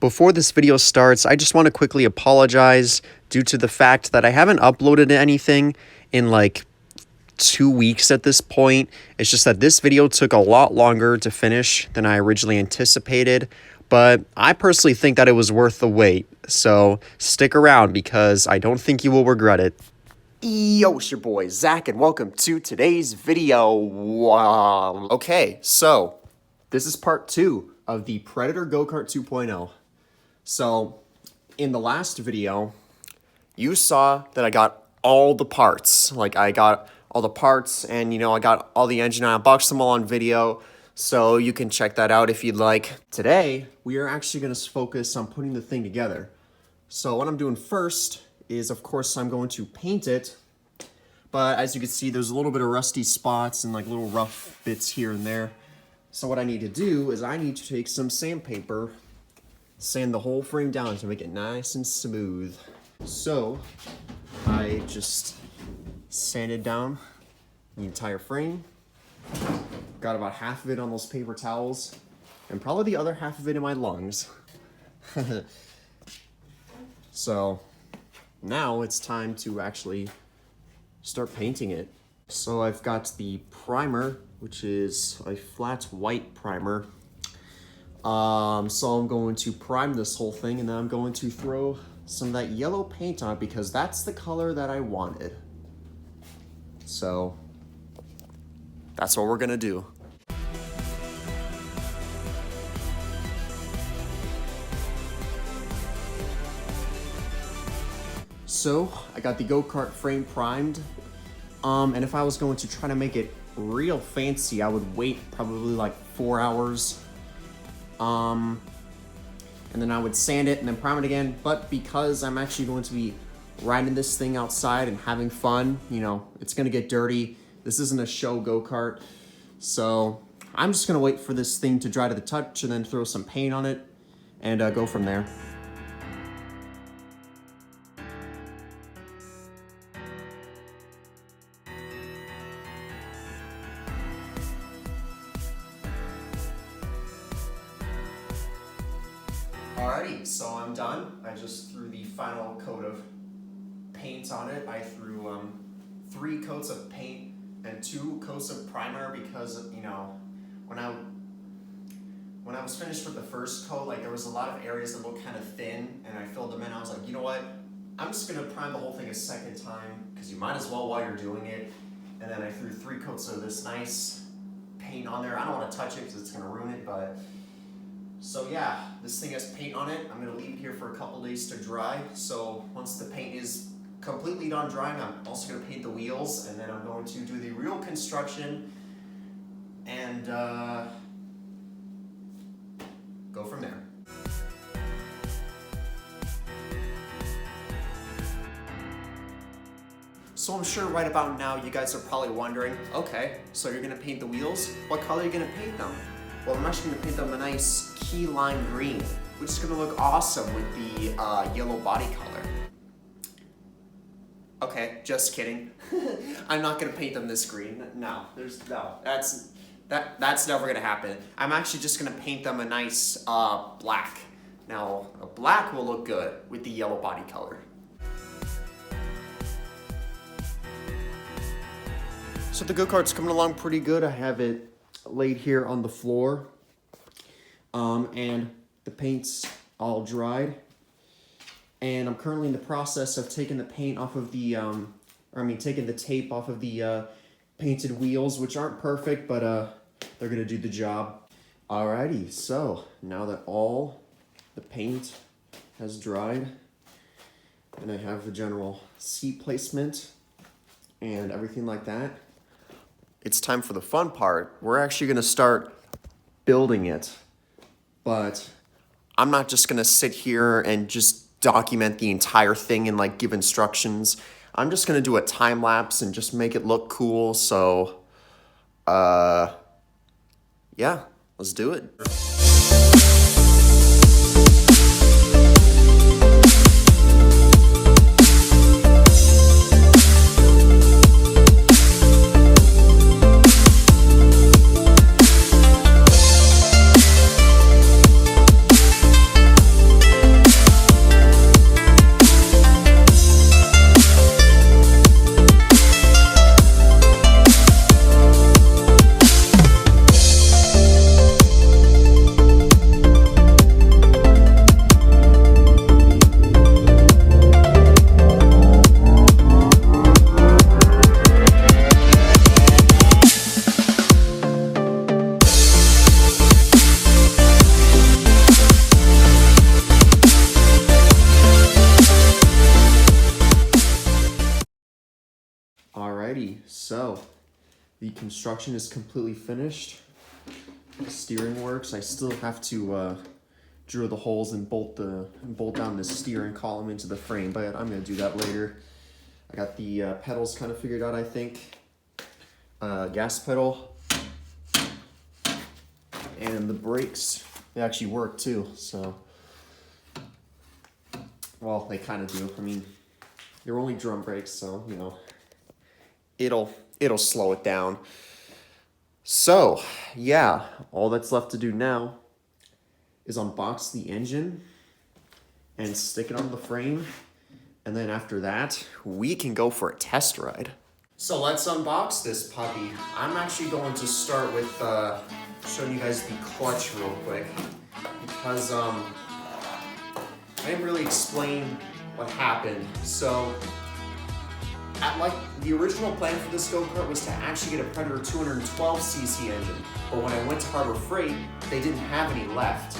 Before this video starts, I just want to quickly apologize due to the fact that I haven't uploaded anything in like 2 weeks at this point. It's just that this video took a lot longer to finish than I originally anticipated, but I personally think that it was worth the wait. So stick around because I don't think you will regret it. Yo, it's your boy Zach and welcome to today's video. Wow. Okay, so this is part 2 of the Predator Go-Kart 2.0. So in the last video, you saw that I got all the parts. Like I got all the parts and I got all the engine. I unboxed them all on video. So you can check that out if you'd like. Today, we are actually going to focus on putting the thing together. So what I'm doing first is, of course, I'm going to paint it. But as you can see, there's a little bit of rusty spots and like little rough bits here and there. So what I need to do is I need to take some sandpaper, sand the whole frame down to make it nice and smooth. So I just sanded down the entire frame. Got about half of it on those paper towels and probably the other half of it in my lungs. So now it's time to actually start painting it. So I've got the primer, which is a flat white primer. So I'm going to prime this whole thing and then I'm going to throw some of that yellow paint on it because that's the color that I wanted. So that's what we're gonna do. So I got the go-kart frame primed. And if I was going to try to make it real fancy, I would wait probably like 4 hours. And then I would sand it and then prime it again. But because I'm actually going to be riding this thing outside and having fun, it's gonna get dirty. This isn't a show go-kart. So I'm just gonna wait for this thing to dry to the touch and then throw some paint on it and go from there. Alrighty, so I'm done. I just threw the final coat of paint on it. I threw 3 coats of paint and 2 coats of primer because when I was finished with the first coat, like there was a lot of areas that looked kind of thin, and I filled them in. I was like, you know what? I'm just gonna prime the whole thing a second time because you might as well while you're doing it. And then I threw 3 coats of this nice paint on there. I don't want to touch it because it's gonna ruin it, but. So yeah, this thing has paint on it. I'm gonna leave it here for a couple days to dry. So once the paint is completely done drying, I'm also gonna paint the wheels, and then I'm going to do the real construction and go from there. So I'm sure right about now you guys are probably wondering, okay, so you're gonna paint the wheels? What color are you gonna paint them? Well, I'm actually gonna paint them a nice key lime green, which is gonna look awesome with the yellow body color. Okay, just kidding. I'm not gonna paint them this green. No, that's never gonna happen. I'm actually just gonna paint them a nice black. Now, a black will look good with the yellow body color. So the go-kart's coming along pretty good. I have it laid here on the floor, and the paint's all dried, and I'm currently in the process of taking the paint off of the taking the tape off of the painted wheels, which aren't perfect, but they're gonna do the job. Alrighty, so now that all the paint has dried and I have the general seat placement and everything like that, it's time for the fun part. We're actually gonna start building it, but I'm not just gonna sit here and just document the entire thing and like give instructions. I'm just gonna do a time lapse and just make it look cool. So, yeah, let's do it. Alrighty, so the construction is completely finished. The steering works. I still have to drill the holes and bolt down the steering column into the frame, but I'm gonna do that later. I got the pedals kind of figured out, I think. Gas pedal and the brakes, they actually work too, so, well, they kind of do. I mean, they're only drum brakes, so, you know, it'll slow it down. So, yeah, all that's left to do now is unbox the engine and stick it on the frame, and then after that, we can go for a test ride. So let's unbox this puppy. I'm actually going to start with showing you guys the clutch real quick, because I didn't really explain what happened. So, the original plan for this go-kart was to actually get a Predator 212cc engine, but when I went to Harbor Freight, they didn't have any left.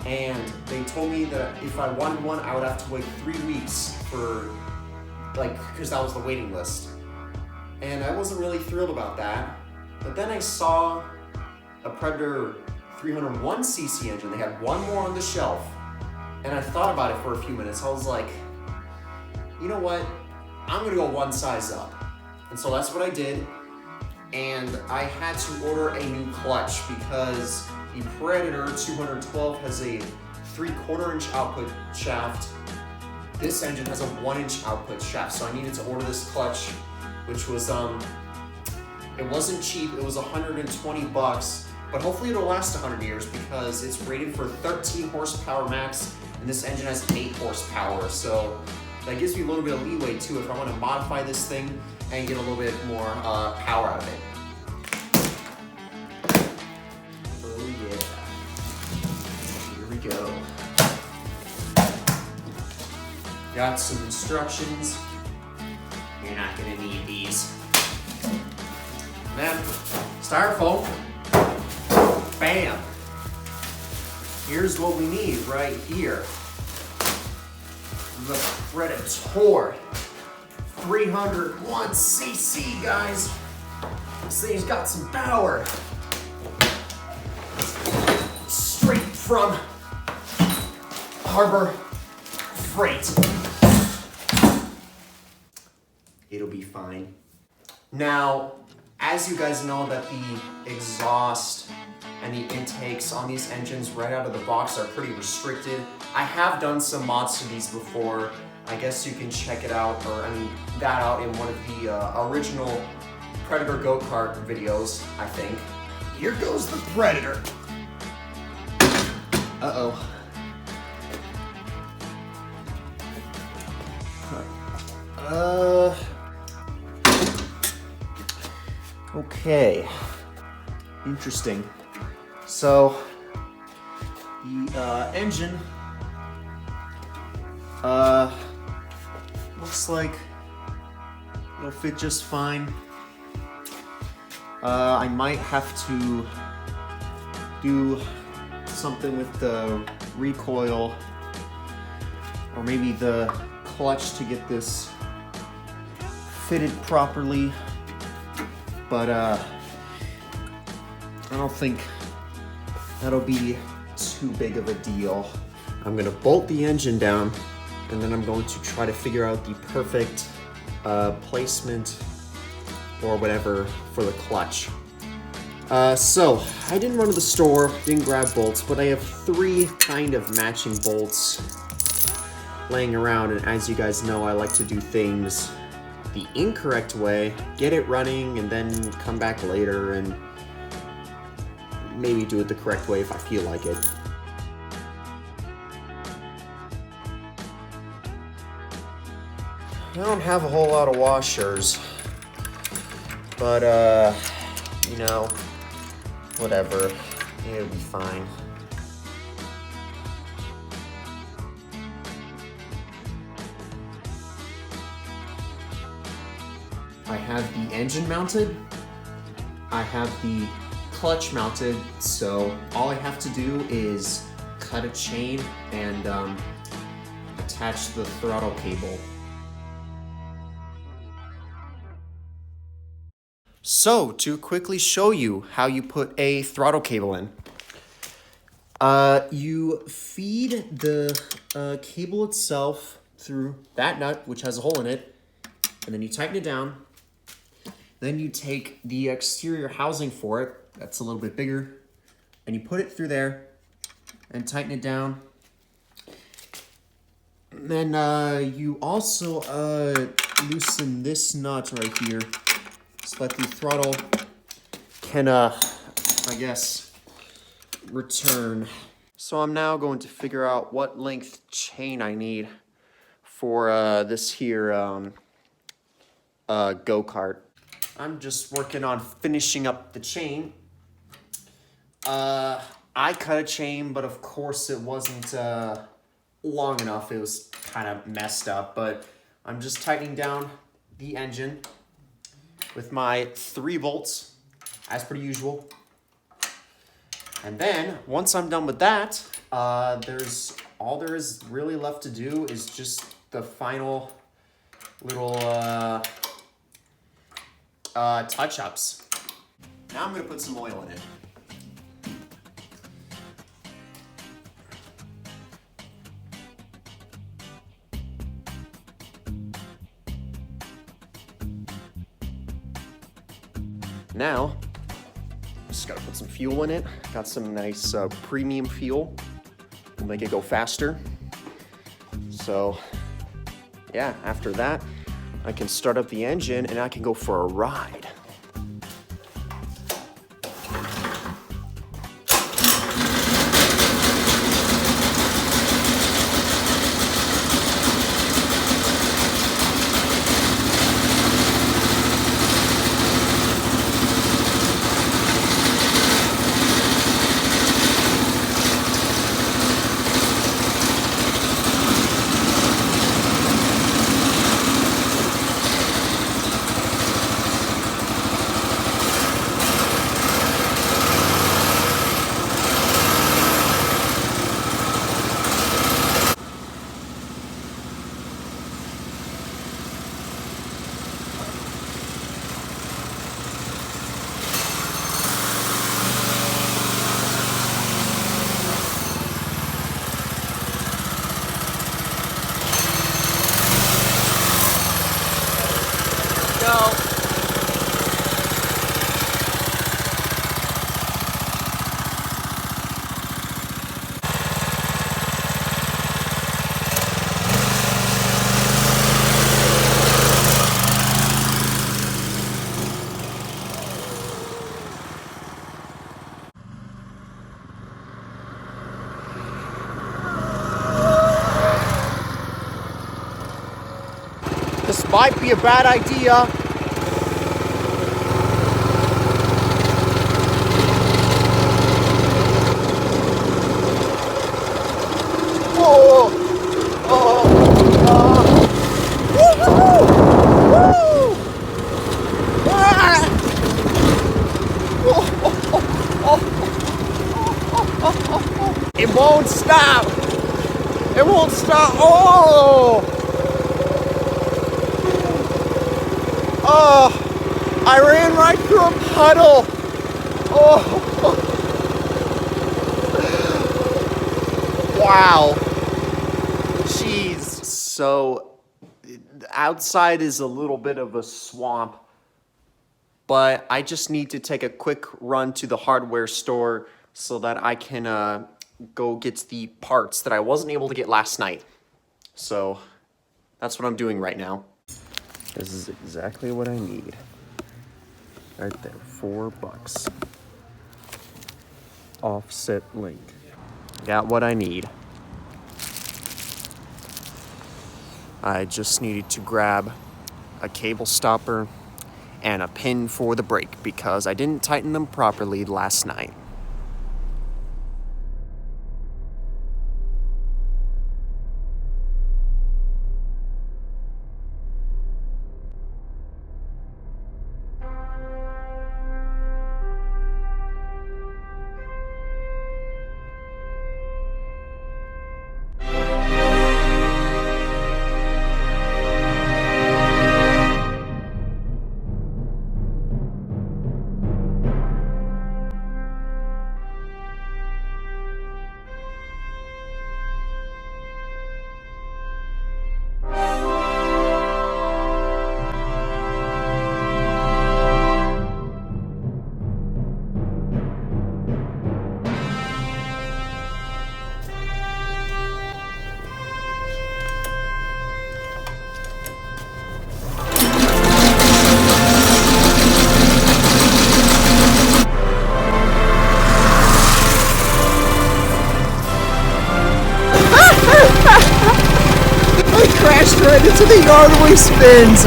And they told me that if I wanted one, I would have to wait 3 weeks for, because that was the waiting list. And I wasn't really thrilled about that. But then I saw a Predator 301cc engine. They had one more on the shelf. And I thought about it for a few minutes. I was like, you know what? I'm gonna go one size up. And so that's what I did. And I had to order a new clutch because the Predator 212 has a 3/4 inch output shaft. This engine has a 1 inch output shaft. So I needed to order this clutch, which was, it wasn't cheap. It was $120, but hopefully it'll last 100 years because it's rated for 13 horsepower max, and this engine has 8 horsepower. So that gives me a little bit of leeway too if I want to modify this thing and get a little bit more power out of it. Oh yeah. Here we go. Got some instructions. You're not gonna need these. Then, styrofoam. Bam. Here's what we need right here. The Predator 301cc, guys. This thing's got some power. Straight from Harbor Freight. It'll be fine. Now, as you guys know that the exhaust and the intakes on these engines right out of the box are pretty restricted. I have done some mods to these before. I guess you can check it out, that out in one of the original Predator go-kart videos, I think. Here goes the Predator. Uh-oh. Okay. Interesting. So, the engine looks like it'll fit just fine. I might have to do something with the recoil or maybe the clutch to get this fitted properly, but I don't think that'll be too big of a deal. I'm gonna bolt the engine down, and then I'm going to try to figure out the perfect placement or whatever for the clutch. So I didn't run to the store, didn't grab bolts, but I have 3 kind of matching bolts laying around, and as you guys know, I like to do things the incorrect way, get it running, and then come back later and maybe do it the correct way if I feel like it. I don't have a whole lot of washers, but you know, whatever, it'll be fine. I have the engine mounted, I have the clutch mounted, so all I have to do is cut a chain and attach the throttle cable. So, to quickly show you how you put a throttle cable in. You feed the cable itself through that nut, which has a hole in it, and then you tighten it down. Then you take the exterior housing for it, that's a little bit bigger, and you put it through there and tighten it down. And then you also loosen this nut right here so that the throttle can, I guess, return. So I'm now going to figure out what length chain I need for this here go-kart. I'm just working on finishing up the chain. I cut a chain, but of course it wasn't long enough. It was kind of messed up, but I'm just tightening down the engine with my 3 bolts, as per usual. And then, once I'm done with that, all there is really left to do is just the final little touch-ups. Now I'm gonna put some oil in it. Now, just gotta put some fuel in it. Got some nice premium fuel. Will make it go faster. So, yeah, after that, I can start up the engine and I can go for a ride. This might be a bad idea. It won't stop. It won't stop. Oh! Oh! I ran right through a puddle. Oh! Wow. Jeez. So, outside is a little bit of a swamp, but I just need to take a quick run to the hardware store so that I can go get the parts that I wasn't able to get last night. So that's what I'm doing right now. This is exactly what I need. Right there, $4. Offset link. Got what I need. I just needed to grab a cable stopper and a pin for the brake because I didn't tighten them properly last night. crashed right into the yardway spins.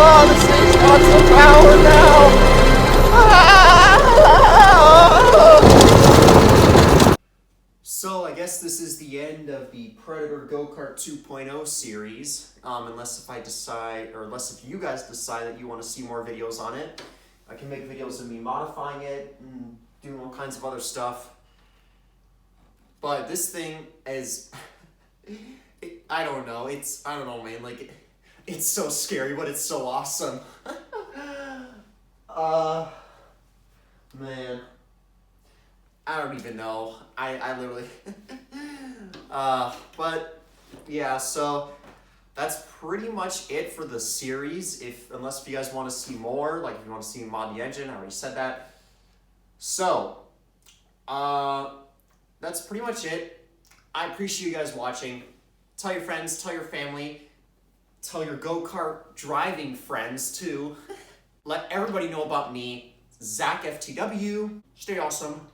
Oh, this thing's lost the power now. So I guess this is the end of the Predator Go-Kart 2.0 series. Unless if you guys decide that you want to see more videos on it. I can make videos of me modifying it and doing all kinds of other stuff. But this thing is, I don't know, man, like, it's so scary, but it's so awesome. Man, I don't even know. I literally, but yeah, so that's pretty much it for the series. Unless if you guys want to see more, like if you want to see me mod the engine, I already said that. So, that's pretty much it. I appreciate you guys watching. Tell your friends, tell your family, tell your go-kart driving friends too. Let everybody know about me, Zach FTW. Stay awesome.